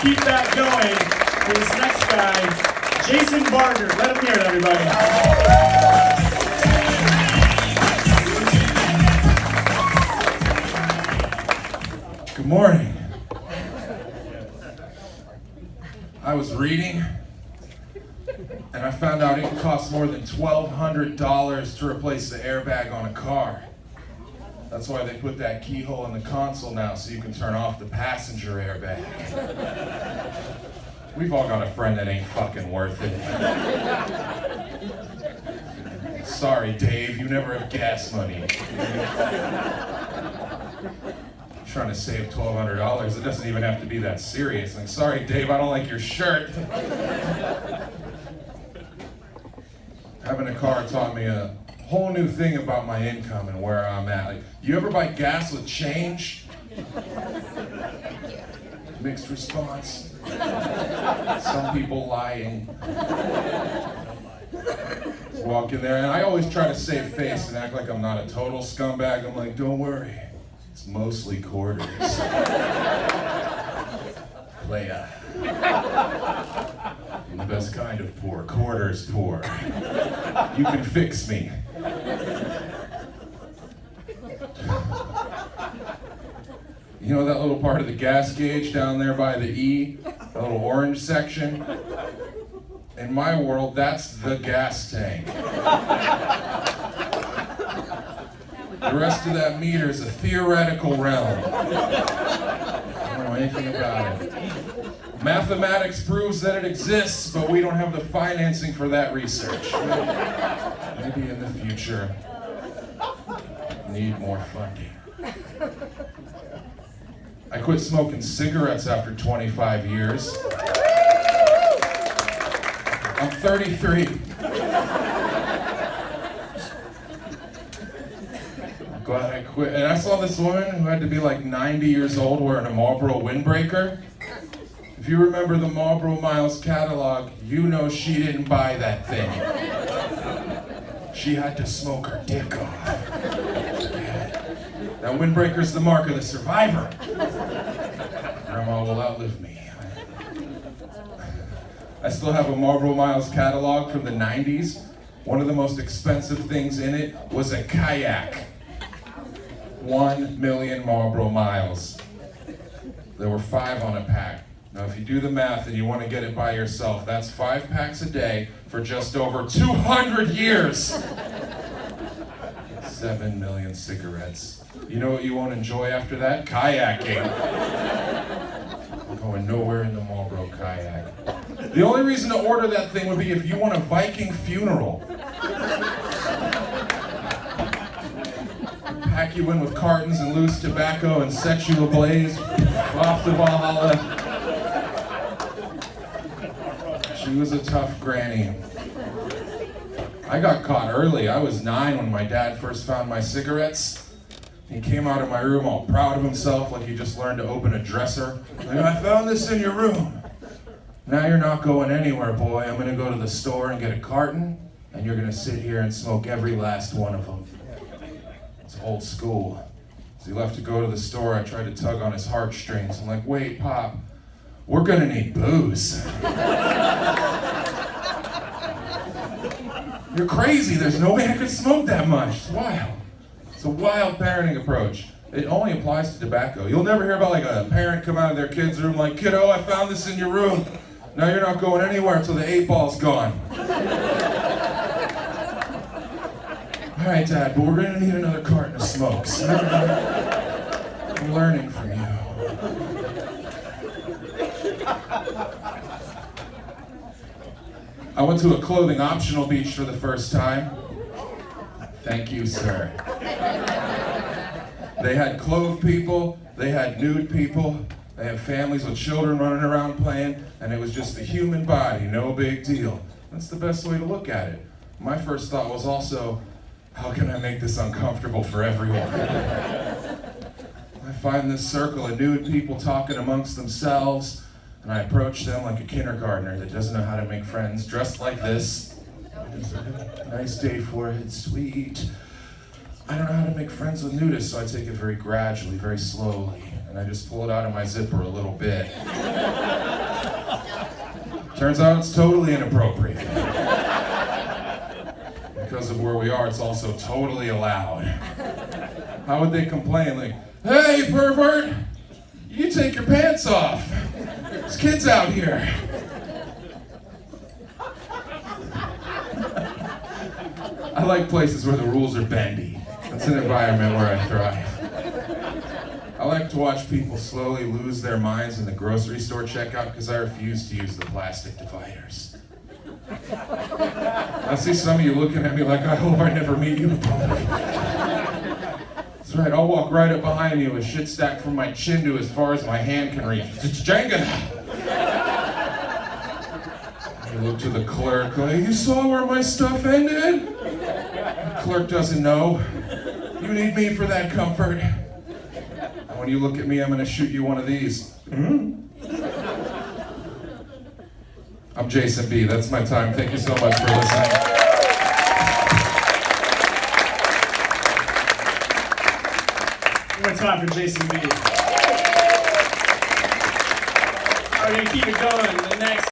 keep that going for this next guy, Jason Barger. Let him hear it, everybody. Good morning. I was reading, and I found out it costs more than $1,200 to replace the airbag on a car. That's why they put that keyhole in the console now, so you can turn off the passenger airbag. We've all got a friend that ain't fucking worth it. Sorry, Dave, you never have gas money. Trying to save $1,200. It doesn't even have to be that serious. Like, sorry, Dave, I don't like your shirt. Having a car taught me a whole new thing about my income and where I'm at. Like, you ever buy gas with change? Mixed response. Some people lying. Walk in there, and I always try to save face and act like I'm not a total scumbag. I'm like, don't worry. It's mostly quarters. Playa. I'm the best kind of poor. Quarters poor. You can fix me. You know that little part of the gas gauge down there by the E? The little orange section? In my world, that's the gas tank. The rest of that meter is a theoretical realm. I don't know anything about it. Mathematics proves that it exists, but we don't have the financing for that research. Maybe in the future, need more funding. I quit smoking cigarettes after 25 years. I'm 33. Glad I quit. And I saw this woman who had to be like 90 years old wearing a Marlboro windbreaker. If you remember the Marlboro Miles catalog, you know she didn't buy that thing. She had to smoke her dick off. That windbreaker's the mark of the survivor. Grandma will outlive me. I still have a Marlboro Miles catalog from the 90s. One of the most expensive things in it was a kayak. 1 million Marlboro Miles. There were 5 on a pack. Now if you do the math and you want to get it by yourself, that's 5 packs a day for just over 200 years. 7 million cigarettes. You know what you won't enjoy after that? Kayaking. I'm going nowhere in the Marlboro kayak. The only reason to order that thing would be if you want a Viking funeral. Pack you in with cartons and loose tobacco and set you ablaze off to Valhalla. She was a tough granny. I got caught early. I was 9 when my dad first found my cigarettes. He came out of my room all proud of himself, like he just learned to open a dresser. Like, I found this in your room. Now you're not going anywhere, boy. I'm gonna go to the store and get a carton, and you're gonna sit here and smoke every last one of them. It's old school. As he left to go to the store, I tried to tug on his heartstrings. I'm like, wait, Pop, we're gonna need booze. You're crazy. There's no way I could smoke that much. It's wild. It's a wild parenting approach. It only applies to tobacco. You'll never hear about like a parent come out of their kid's room like, kiddo, I found this in your room. Now you're not going anywhere until the 8-ball's gone. All right, Dad, but we're gonna need another carton of smokes. I'm learning from you. I went to a clothing optional beach for the first time. Thank you, sir. They had clothed people, they had nude people, they had families with children running around playing, and it was just the human body, no big deal. That's the best way to look at it. My first thought was also, how can I make this uncomfortable for everyone? I find this circle of nude people talking amongst themselves, and I approach them like a kindergartner that doesn't know how to make friends, dressed like this. Nice day for it, sweet. I don't know how to make friends with nudists, so I take it very gradually, very slowly, and I just pull it out of my zipper a little bit. Turns out it's totally inappropriate. Because of where we are, it's also totally allowed. How would they complain? Like, hey, pervert, you take your pants off. There's kids out here. I like places where the rules are bendy. That's an environment where I thrive. I like to watch people slowly lose their minds in the grocery store checkout because I refuse to use the plastic dividers. I see some of you looking at me like, I hope I never meet you in public. That's right, I'll walk right up behind you with shit stacked from my chin to as far as my hand can reach. It's Jenga. I look to the clerk, like, you saw where my stuff ended? The clerk doesn't know. You need me for that comfort. And when you look at me, I'm gonna shoot you one of these. I'm Jason B. That's my time. Thank you so much for listening. One more time for Jason B. We're gonna keep it going. The next